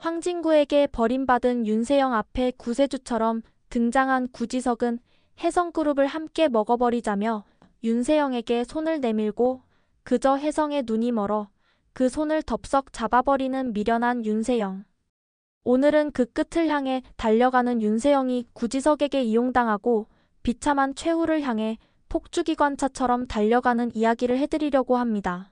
황진구에게 버림받은 윤세영 앞에 구세주처럼 등장한 구지석은 혜성그룹을 함께 먹어버리자며 윤세영에게 손을 내밀고 그저 혜성의 눈이 멀어 그 손을 덥석 잡아버리는 미련한 윤세영. 오늘은 그 끝을 향해 달려가는 윤세영이 구지석에게 이용당하고 비참한 최후를 향해 폭주기관차처럼 달려가는 이야기를 해드리려고 합니다.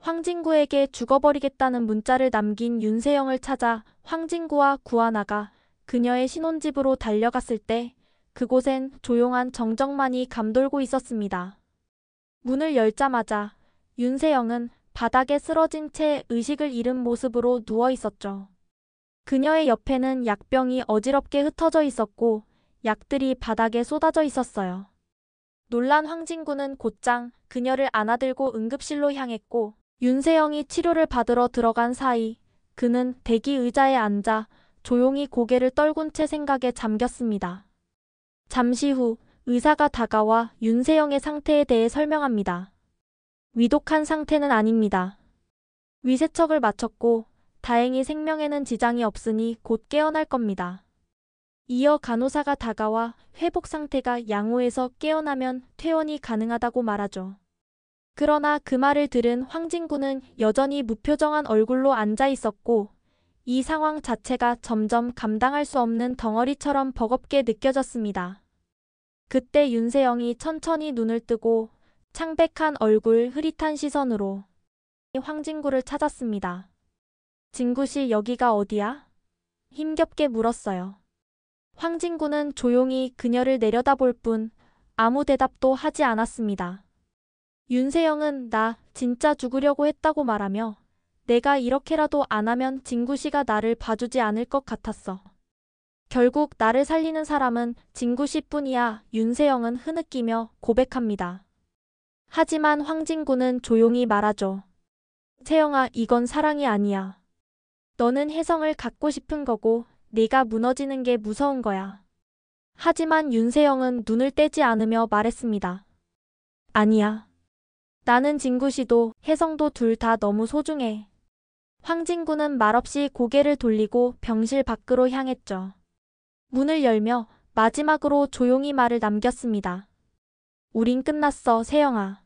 황진구에게 죽어버리겠다는 문자를 남긴 윤세영을 찾아 황진구와 구하나가 그녀의 신혼집으로 달려갔을 때 그곳엔 조용한 정적만이 감돌고 있었습니다. 문을 열자마자 윤세영은 바닥에 쓰러진 채 의식을 잃은 모습으로 누워 있었죠. 그녀의 옆에는 약병이 어지럽게 흩어져 있었고 약들이 바닥에 쏟아져 있었어요. 놀란 황진구는 곧장 그녀를 안아들고 응급실로 향했고 윤세영이 치료를 받으러 들어간 사이 그는 대기 의자에 앉아 조용히 고개를 떨군 채 생각에 잠겼습니다. 잠시 후 의사가 다가와 윤세영의 상태에 대해 설명합니다. 위독한 상태는 아닙니다. 위세척을 마쳤고 다행히 생명에는 지장이 없으니 곧 깨어날 겁니다. 이어 간호사가 다가와 회복 상태가 양호해서 깨어나면 퇴원이 가능하다고 말하죠. 그러나 그 말을 들은 황진구는 여전히 무표정한 얼굴로 앉아 있었고 이 상황 자체가 점점 감당할 수 없는 덩어리처럼 버겁게 느껴졌습니다. 그때 윤세영이 천천히 눈을 뜨고 창백한 얼굴 흐릿한 시선으로 황진구를 찾았습니다. 진구씨, 여기가 어디야? 힘겹게 물었어요. 황진구는 조용히 그녀를 내려다볼 뿐 아무 대답도 하지 않았습니다. 윤세영은 나 진짜 죽으려고 했다고 말하며 내가 이렇게라도 안 하면 진구씨가 나를 봐주지 않을 것 같았어. 결국 나를 살리는 사람은 진구씨뿐이야. 윤세영은 흐느끼며 고백합니다. 하지만 황진구는 조용히 말하죠. 세영아, 이건 사랑이 아니야. 너는 혜성을 갖고 싶은 거고 네가 무너지는 게 무서운 거야. 하지만 윤세영은 눈을 떼지 않으며 말했습니다. 아니야. 나는 진구씨도 혜성도 둘 다 너무 소중해. 황진구는 말없이 고개를 돌리고 병실 밖으로 향했죠. 문을 열며 마지막으로 조용히 말을 남겼습니다. 우린 끝났어, 세영아.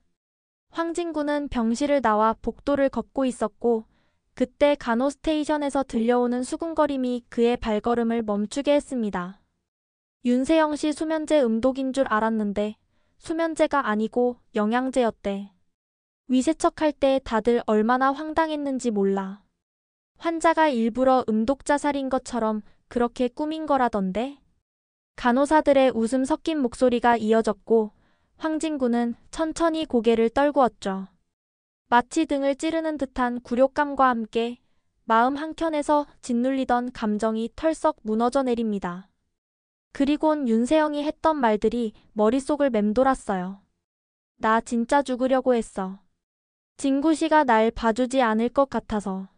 황진구는 병실을 나와 복도를 걷고 있었고 그때 간호스테이션에서 들려오는 수군거림이 그의 발걸음을 멈추게 했습니다. 윤세영 씨 수면제 음독인 줄 알았는데 수면제가 아니고 영양제였대. 위세척할 때 다들 얼마나 황당했는지 몰라. 환자가 일부러 음독 자살인 것처럼 그렇게 꾸민 거라던데? 간호사들의 웃음 섞인 목소리가 이어졌고 황진구는 천천히 고개를 떨구었죠. 마치 등을 찌르는 듯한 굴욕감과 함께 마음 한켠에서 짓눌리던 감정이 털썩 무너져 내립니다. 그리곤 윤세영이 했던 말들이 머릿속을 맴돌았어요. 나 진짜 죽으려고 했어. 진구씨가 날 봐주지 않을 것 같아서.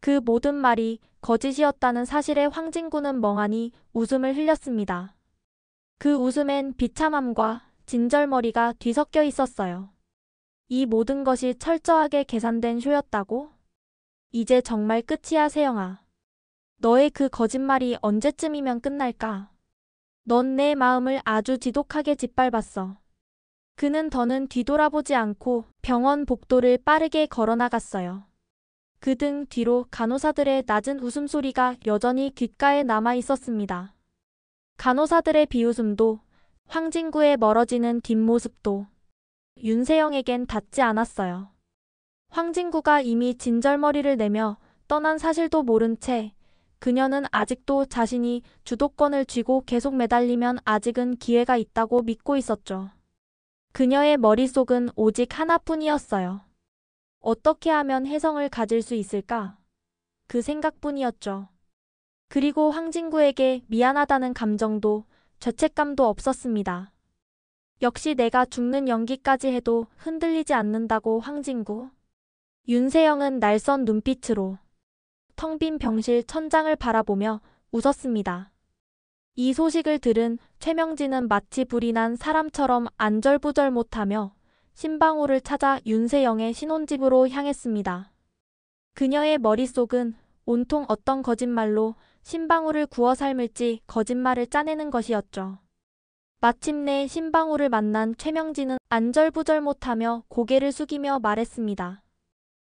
그 모든 말이 거짓이었다는 사실에 황진구는 멍하니 웃음을 흘렸습니다. 그 웃음엔 비참함과 진절머리가 뒤섞여 있었어요. 이 모든 것이 철저하게 계산된 쇼였다고? 이제 정말 끝이야, 세영아. 너의 그 거짓말이 언제쯤이면 끝날까? 넌 내 마음을 아주 지독하게 짓밟았어. 그는 더는 뒤돌아보지 않고 병원 복도를 빠르게 걸어나갔어요. 그 등 뒤로 간호사들의 낮은 웃음소리가 여전히 귓가에 남아 있었습니다. 간호사들의 비웃음도 황진구의 멀어지는 뒷모습도 윤세영에겐 닿지 않았어요. 황진구가 이미 진절머리를 내며 떠난 사실도 모른 채 그녀는 아직도 자신이 주도권을 쥐고 계속 매달리면 아직은 기회가 있다고 믿고 있었죠. 그녀의 머릿속은 오직 하나뿐이었어요. 어떻게 하면 혜성을 가질 수 있을까? 그 생각뿐이었죠. 그리고 황진구에게 미안하다는 감정도 죄책감도 없었습니다. 역시 내가 죽는 연기까지 해도 흔들리지 않는다고 황진구. 윤세영은 날선 눈빛으로 텅 빈 병실 천장을 바라보며 웃었습니다. 이 소식을 들은 최명진은 마치 불이 난 사람처럼 안절부절 못하며 신방호를 찾아 윤세영의 신혼집으로 향했습니다. 그녀의 머릿속은 온통 어떤 거짓말로 신방울을 구워 삶을지 거짓말을 짜내는 것이었죠. 마침내 신방울을 만난 최명진은 안절부절 못하며 고개를 숙이며 말했습니다.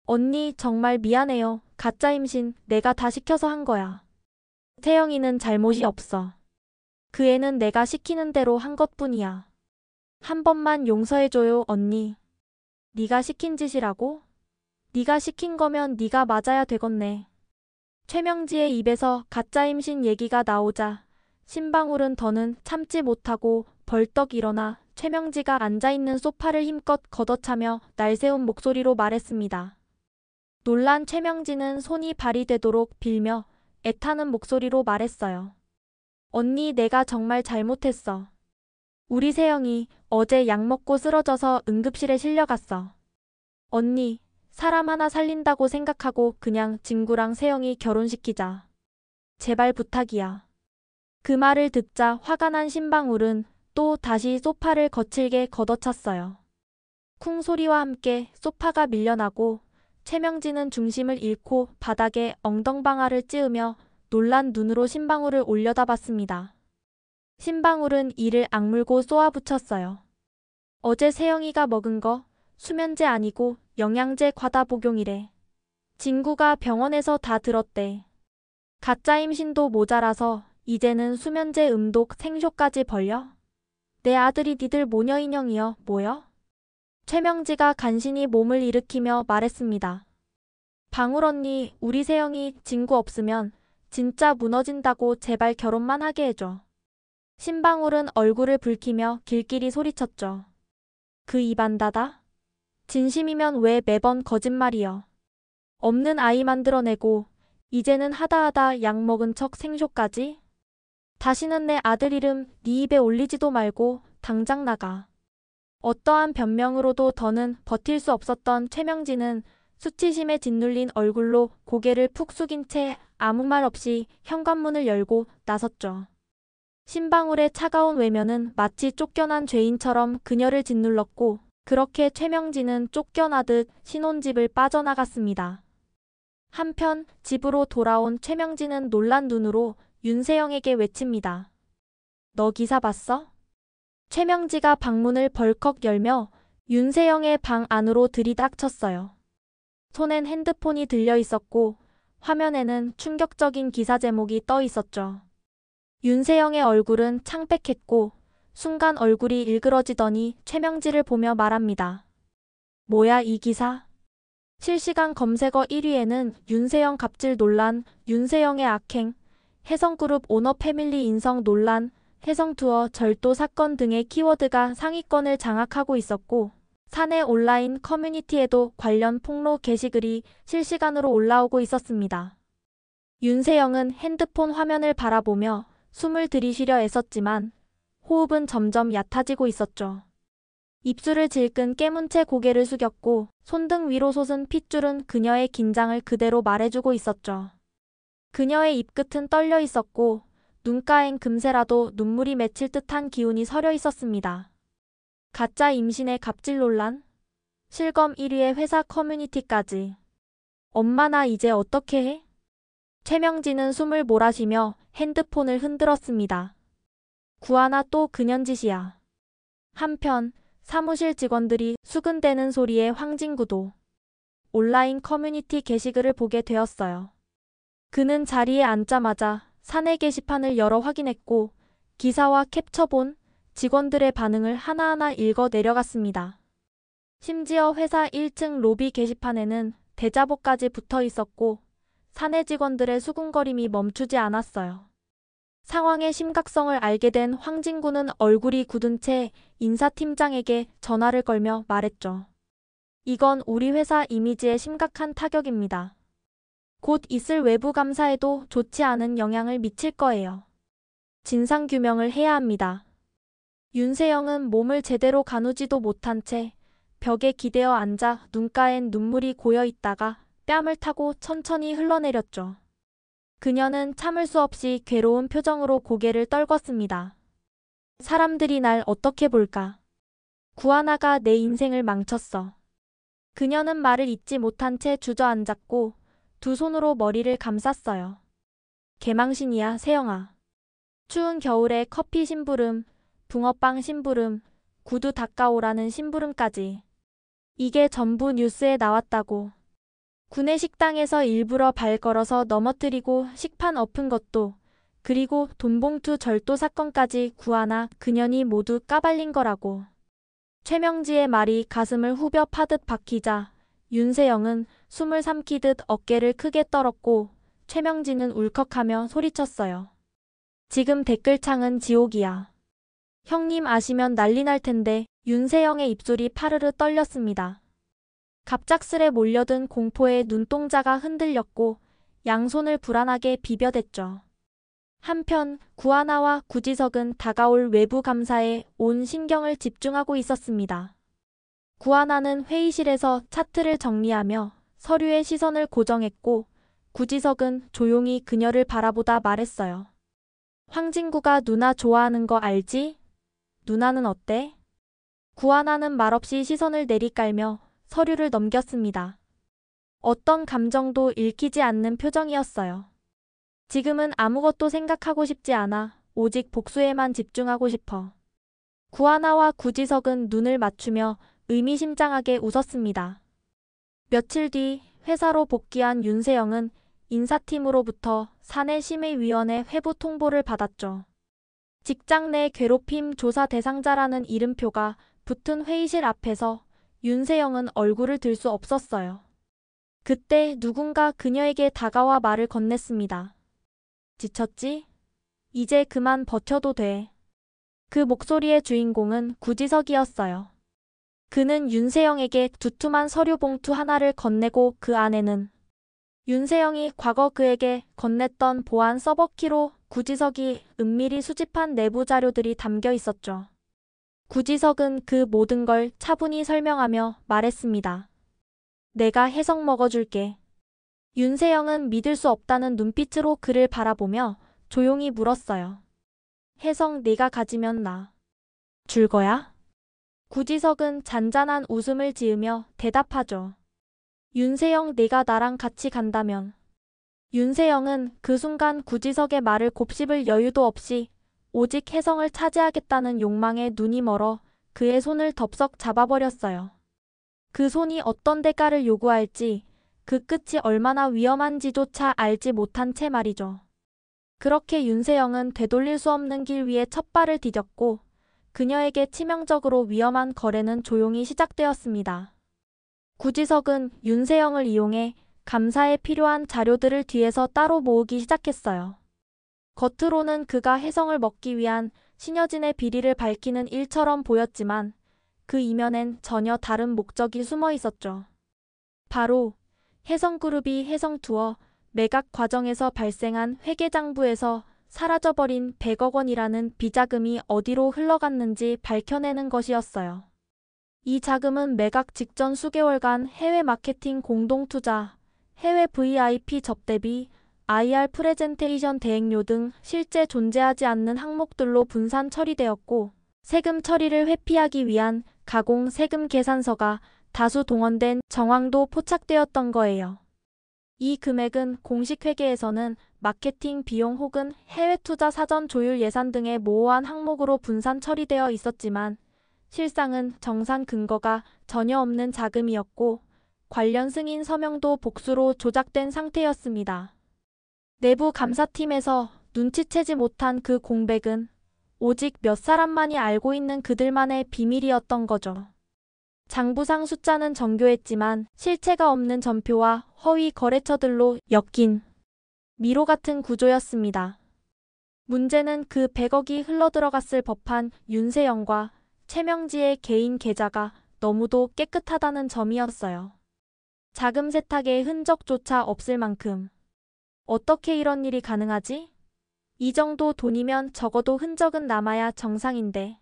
언니 정말 미안해요. 가짜 임신 내가 다 시켜서 한 거야. 태영이는 잘못이 없어. 그 애는 내가 시키는 대로 한 것뿐이야. 한 번만 용서해줘요 언니. 네가 시킨 짓이라고? 네가 시킨 거면 네가 맞아야 되겠네. 최명지의 입에서 가짜 임신 얘기가 나오자 신방울은 더는 참지 못하고 벌떡 일어나 최명지가 앉아있는 소파를 힘껏 걷어차며 날새운 목소리로 말했습니다. 놀란 최명지는 손이 발이 되도록 빌며 애타는 목소리로 말했어요. 언니 내가 정말 잘못했어. 우리 세영이 어제 약 먹고 쓰러져서 응급실에 실려갔어. 언니 사람 하나 살린다고 생각하고 그냥 진구랑 세영이 결혼시키자. 제발 부탁이야. 그 말을 듣자 화가 난 신방울은 또 다시 소파를 거칠게 걷어찼어요. 쿵 소리와 함께 소파가 밀려나고 최명진은 중심을 잃고 바닥에 엉덩방아를 찌으며 놀란 눈으로 신방울을 올려다봤습니다. 신방울은 이를 악물고 쏘아붙였어요. 어제 세영이가 먹은 거 수면제 아니고 영양제 과다 복용이래. 진구가 병원에서 다 들었대. 가짜 임신도 모자라서 이제는 수면제 음독 생쇼까지 벌려? 내 아들이 니들 모녀 인형이여 뭐여? 최명지가 간신히 몸을 일으키며 말했습니다. 방울 언니 우리 세영이 진구 없으면 진짜 무너진다고 제발 결혼만 하게 해줘. 신방울은 얼굴을 붉히며 길길이 소리쳤죠. 그 입안 닫아? 진심이면 왜 매번 거짓말이여. 없는 아이 만들어내고 이제는 하다하다 약 먹은 척 생쇼까지? 다시는 내 아들 이름 네 입에 올리지도 말고 당장 나가. 어떠한 변명으로도 더는 버틸 수 없었던 최명진은 수치심에 짓눌린 얼굴로 고개를 푹 숙인 채 아무 말 없이 현관문을 열고 나섰죠. 신방울의 차가운 외면은 마치 쫓겨난 죄인처럼 그녀를 짓눌렀고 그렇게 최명진은 쫓겨나듯 신혼집을 빠져나갔습니다. 한편 집으로 돌아온 최명진은 놀란 눈으로 윤세영에게 외칩니다. 너 기사 봤어? 최명지가 방문을 벌컥 열며 윤세영의 방 안으로 들이닥쳤어요. 손엔 핸드폰이 들려 있었고 화면에는 충격적인 기사 제목이 떠 있었죠. 윤세영의 얼굴은 창백했고 순간 얼굴이 일그러지더니 최명지를 보며 말합니다. 뭐야 이 기사? 실시간 검색어 1위에는 윤세영 갑질 논란, 윤세영의 악행, 혜성그룹 오너 패밀리 인성 논란, 혜성투어 절도 사건 등의 키워드가 상위권을 장악하고 있었고 사내 온라인 커뮤니티에도 관련 폭로 게시글이 실시간으로 올라오고 있었습니다. 윤세영은 핸드폰 화면을 바라보며 숨을 들이쉬려 애썼지만 호흡은 점점 얕아지고 있었죠. 입술을 질끈 깨문 채 고개를 숙였고 손등 위로 솟은 핏줄은 그녀의 긴장을 그대로 말해주고 있었죠. 그녀의 입끝은 떨려 있었고 눈가엔 금세라도 눈물이 맺힐 듯한 기운이 서려 있었습니다. 가짜 임신의 갑질 논란? 실검 1위의 회사 커뮤니티까지. 엄마 나 이제 어떻게 해? 최명진은 숨을 몰아쉬며 핸드폰을 흔들었습니다. 구하나 또 그년 짓이야. 한편 사무실 직원들이 수근대는 소리에 황진구도 온라인 커뮤니티 게시글을 보게 되었어요. 그는 자리에 앉자마자 사내 게시판을 열어 확인했고 기사와 캡처본 직원들의 반응을 하나하나 읽어 내려갔습니다. 심지어 회사 1층 로비 게시판에는 대자보까지 붙어 있었고 사내 직원들의 수군거림이 멈추지 않았어요. 상황의 심각성을 알게 된 황진구는 얼굴이 굳은 채 인사팀장에게 전화를 걸며 말했죠. 이건 우리 회사 이미지에 심각한 타격입니다. 곧 있을 외부 감사에도 좋지 않은 영향을 미칠 거예요. 진상규명을 해야 합니다. 윤세영은 몸을 제대로 가누지도 못한 채 벽에 기대어 앉아 눈가엔 눈물이 고여 있다가 뺨을 타고 천천히 흘러내렸죠. 그녀는 참을 수 없이 괴로운 표정으로 고개를 떨궜습니다. 사람들이 날 어떻게 볼까? 구하나가 내 인생을 망쳤어. 그녀는 말을 잇지 못한 채 주저앉았고 두 손으로 머리를 감쌌어요. 개망신이야, 세영아. 추운 겨울에 커피 심부름, 붕어빵 심부름, 구두 닦아오라는 심부름까지. 이게 전부 뉴스에 나왔다고. 구내식당에서 일부러 발 걸어서 넘어뜨리고 식판 엎은 것도, 그리고 돈봉투 절도 사건까지 구하나 그년이 모두 까발린 거라고. 최명지의 말이 가슴을 후벼 파듯 박히자 윤세영은 숨을 삼키듯 어깨를 크게 떨었고 최명지는 울컥하며 소리쳤어요. 지금 댓글창은 지옥이야. 형님 아시면 난리 날 텐데. 윤세영의 입술이 파르르 떨렸습니다. 갑작스레 몰려든 공포에 눈동자가 흔들렸고 양손을 불안하게 비벼댔죠. 한편 구하나와 구지석은 다가올 외부 감사에 온 신경을 집중하고 있었습니다. 구하나는 회의실에서 차트를 정리하며 서류에 시선을 고정했고 구지석은 조용히 그녀를 바라보다 말했어요. 황진구가 누나 좋아하는 거 알지? 누나는 어때? 구하나는 말없이 시선을 내리깔며 서류를 넘겼습니다. 어떤 감정도 읽히지 않는 표정이었어요. 지금은 아무것도 생각하고 싶지 않아 오직 복수에만 집중하고 싶어. 구하나와 구지석은 눈을 맞추며 의미심장하게 웃었습니다. 며칠 뒤 회사로 복귀한 윤세영은 인사팀으로부터 사내심의위원회 회부 통보를 받았죠. 직장 내 괴롭힘 조사 대상자라는 이름표가 붙은 회의실 앞에서 윤세영은 얼굴을 들 수 없었어요. 그때 누군가 그녀에게 다가와 말을 건넸습니다. 지쳤지? 이제 그만 버텨도 돼. 그 목소리의 주인공은 구지석이었어요. 그는 윤세영에게 두툼한 서류 봉투 하나를 건네고 그 안에는 윤세영이 과거 그에게 건넸던 보안 서버키로 구지석이 은밀히 수집한 내부 자료들이 담겨 있었죠. 구지석은 그 모든 걸 차분히 설명하며 말했습니다. 내가 해석 먹어줄게. 윤세영은 믿을 수 없다는 눈빛으로 그를 바라보며 조용히 물었어요. 해석 네가 가지면 나 줄 거야? 구지석은 잔잔한 웃음을 지으며 대답하죠. 윤세영 네가 나랑 같이 간다면. 윤세영은 그 순간 구지석의 말을 곱씹을 여유도 없이 오직 혜성을 차지하겠다는 욕망에 눈이 멀어 그의 손을 덥석 잡아버렸어요. 그 손이 어떤 대가를 요구할지 그 끝이 얼마나 위험한지조차 알지 못한 채 말이죠. 그렇게 윤세영은 되돌릴 수 없는 길 위에 첫 발을 디뎠고 그녀에게 치명적으로 위험한 거래는 조용히 시작되었습니다. 구지석은 윤세영을 이용해 감사에 필요한 자료들을 뒤에서 따로 모으기 시작했어요. 겉으로는 그가 혜성을 먹기 위한 신여진의 비리를 밝히는 일처럼 보였지만 그 이면엔 전혀 다른 목적이 숨어 있었죠. 바로 혜성그룹이 혜성투어 매각 과정에서 발생한 회계장부에서 사라져버린 100억 원이라는 비자금이 어디로 흘러갔는지 밝혀내는 것이었어요. 이 자금은 매각 직전 수개월간 해외 마케팅 공동투자, 해외 VIP 접대비, IR 프레젠테이션 대행료 등 실제 존재하지 않는 항목들로 분산 처리되었고 세금 처리를 회피하기 위한 가공 세금 계산서가 다수 동원된 정황도 포착되었던 거예요. 이 금액은 공식 회계에서는 마케팅 비용 혹은 해외 투자 사전 조율 예산 등의 모호한 항목으로 분산 처리되어 있었지만 실상은 정산 근거가 전혀 없는 자금이었고 관련 승인 서명도 복수로 조작된 상태였습니다. 내부 감사팀에서 눈치채지 못한 그 공백은 오직 몇 사람만이 알고 있는 그들만의 비밀이었던 거죠. 장부상 숫자는 정교했지만 실체가 없는 전표와 허위 거래처들로 엮인 미로 같은 구조였습니다. 문제는 그 100억이 흘러들어갔을 법한 윤세영과 최명지의 개인 계좌가 너무도 깨끗하다는 점이었어요. 자금 세탁의 흔적조차 없을 만큼. 어떻게 이런 일이 가능하지? 이 정도 돈이면 적어도 흔적은 남아야 정상인데.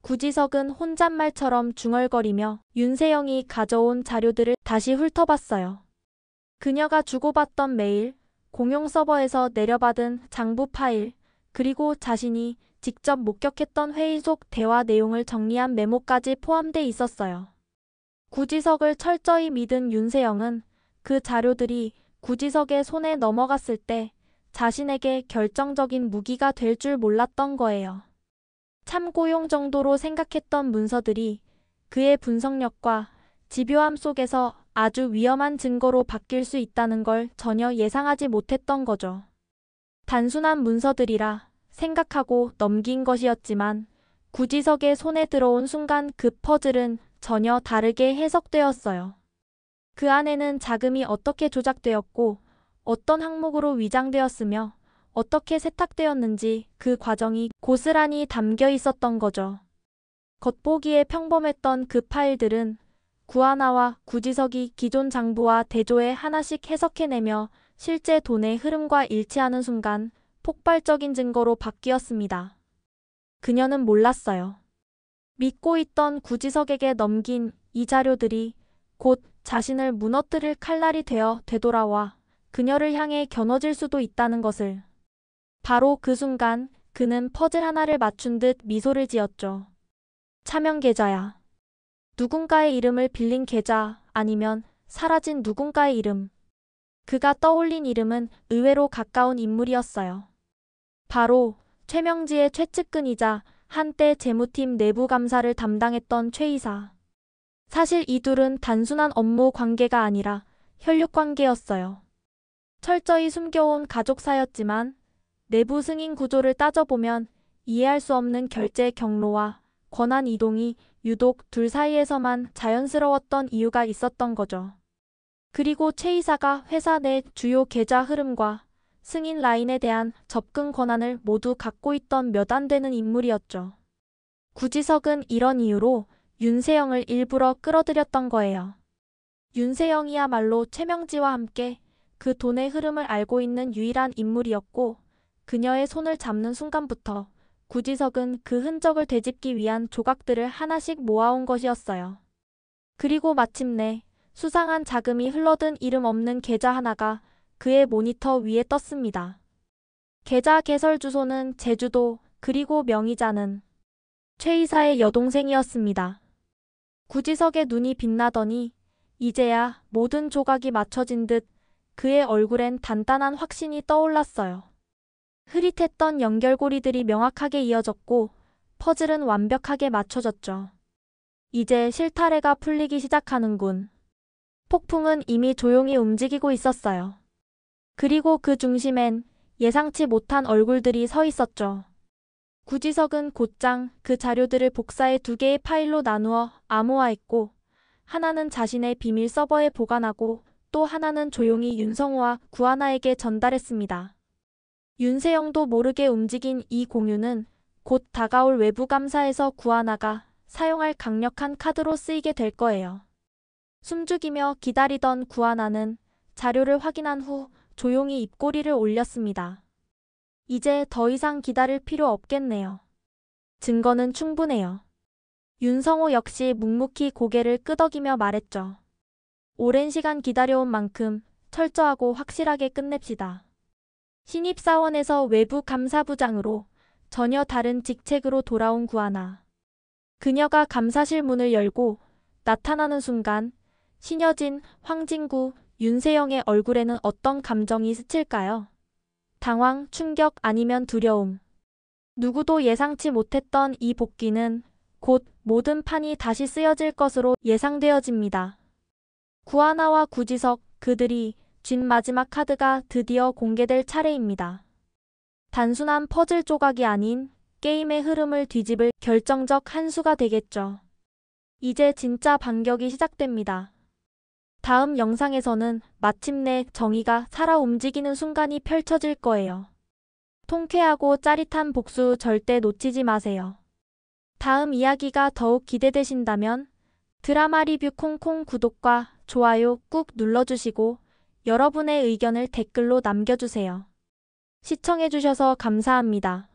구지석은 혼잣말처럼 중얼거리며 윤세영이 가져온 자료들을 다시 훑어봤어요. 그녀가 주고받던 메일, 공용 서버에서 내려받은 장부 파일, 그리고 자신이 직접 목격했던 회의 속 대화 내용을 정리한 메모까지 포함돼 있었어요. 구지석을 철저히 믿은 윤세영은 그 자료들이 구지석의 손에 넘어갔을 때 자신에게 결정적인 무기가 될 줄 몰랐던 거예요. 참고용 정도로 생각했던 문서들이 그의 분석력과 집요함 속에서 아주 위험한 증거로 바뀔 수 있다는 걸 전혀 예상하지 못했던 거죠. 단순한 문서들이라 생각하고 넘긴 것이었지만 구지석의 손에 들어온 순간 그 퍼즐은 전혀 다르게 해석되었어요. 그 안에는 자금이 어떻게 조작되었고 어떤 항목으로 위장되었으며 어떻게 세탁되었는지 그 과정이 고스란히 담겨 있었던 거죠. 겉보기에 평범했던 그 파일들은 구하나와 구지석이 기존 장부와 대조해 하나씩 해석해내며 실제 돈의 흐름과 일치하는 순간 폭발적인 증거로 바뀌었습니다. 그녀는 몰랐어요. 믿고 있던 구지석에게 넘긴 이 자료들이 곧 자신을 무너뜨릴 칼날이 되어 되돌아와 그녀를 향해 겨눠질 수도 있다는 것을. 바로 그 순간 그는 퍼즐 하나를 맞춘 듯 미소를 지었죠. 차명 계좌야. 누군가의 이름을 빌린 계좌 아니면 사라진 누군가의 이름. 그가 떠올린 이름은 의외로 가까운 인물이었어요. 바로 최명지의 최측근이자 한때 재무팀 내부 감사를 담당했던 최 이사. 사실 이 둘은 단순한 업무 관계가 아니라 혈육 관계였어요. 철저히 숨겨온 가족사였지만 내부 승인 구조를 따져보면 이해할 수 없는 결제 경로와 권한 이동이 유독 둘 사이에서만 자연스러웠던 이유가 있었던 거죠. 그리고 최 이사가 회사 내 주요 계좌 흐름과 승인 라인에 대한 접근 권한을 모두 갖고 있던 몇 안 되는 인물이었죠. 구지석은 이런 이유로 윤세영을 일부러 끌어들였던 거예요. 윤세영이야말로 최명지와 함께 그 돈의 흐름을 알고 있는 유일한 인물이었고 그녀의 손을 잡는 순간부터 구지석은 그 흔적을 되짚기 위한 조각들을 하나씩 모아온 것이었어요. 그리고 마침내 수상한 자금이 흘러든 이름 없는 계좌 하나가 그의 모니터 위에 떴습니다. 계좌 개설 주소는 제주도, 그리고 명의자는 최 이사의 여동생이었습니다. 구지석의 눈이 빛나더니 이제야 모든 조각이 맞춰진 듯 그의 얼굴엔 단단한 확신이 떠올랐어요. 흐릿했던 연결고리들이 명확하게 이어졌고 퍼즐은 완벽하게 맞춰졌죠. 이제 실타래가 풀리기 시작하는군. 폭풍은 이미 조용히 움직이고 있었어요. 그리고 그 중심엔 예상치 못한 얼굴들이 서 있었죠. 구지석은 곧장 그 자료들을 복사해 두 개의 파일로 나누어 암호화했고 하나는 자신의 비밀 서버에 보관하고 또 하나는 조용히 윤성우와 구하나에게 전달했습니다. 윤세영도 모르게 움직인 이 공유는 곧 다가올 외부 감사에서 구하나가 사용할 강력한 카드로 쓰이게 될 거예요. 숨죽이며 기다리던 구하나는 자료를 확인한 후 조용히 입꼬리를 올렸습니다. 이제 더 이상 기다릴 필요 없겠네요. 증거는 충분해요. 윤성호 역시 묵묵히 고개를 끄덕이며 말했죠. 오랜 시간 기다려온 만큼 철저하고 확실하게 끝냅시다. 신입사원에서 외부 감사부장으로 전혀 다른 직책으로 돌아온 구하나. 그녀가 감사실 문을 열고 나타나는 순간 신여진, 황진구, 윤세영의 얼굴에는 어떤 감정이 스칠까요? 당황, 충격 아니면 두려움. 누구도 예상치 못했던 이 복귀는 곧 모든 판이 다시 쓰여질 것으로 예상되어집니다. 구하나와 구지석, 그들이 쥔 마지막 카드가 드디어 공개될 차례입니다. 단순한 퍼즐 조각이 아닌 게임의 흐름을 뒤집을 결정적 한 수가 되겠죠. 이제 진짜 반격이 시작됩니다. 다음 영상에서는 마침내 정의가 살아 움직이는 순간이 펼쳐질 거예요. 통쾌하고 짜릿한 복수 절대 놓치지 마세요. 다음 이야기가 더욱 기대되신다면 드라마 리뷰 콩콩 구독과 좋아요 꾹 눌러주시고 여러분의 의견을 댓글로 남겨주세요. 시청해주셔서 감사합니다.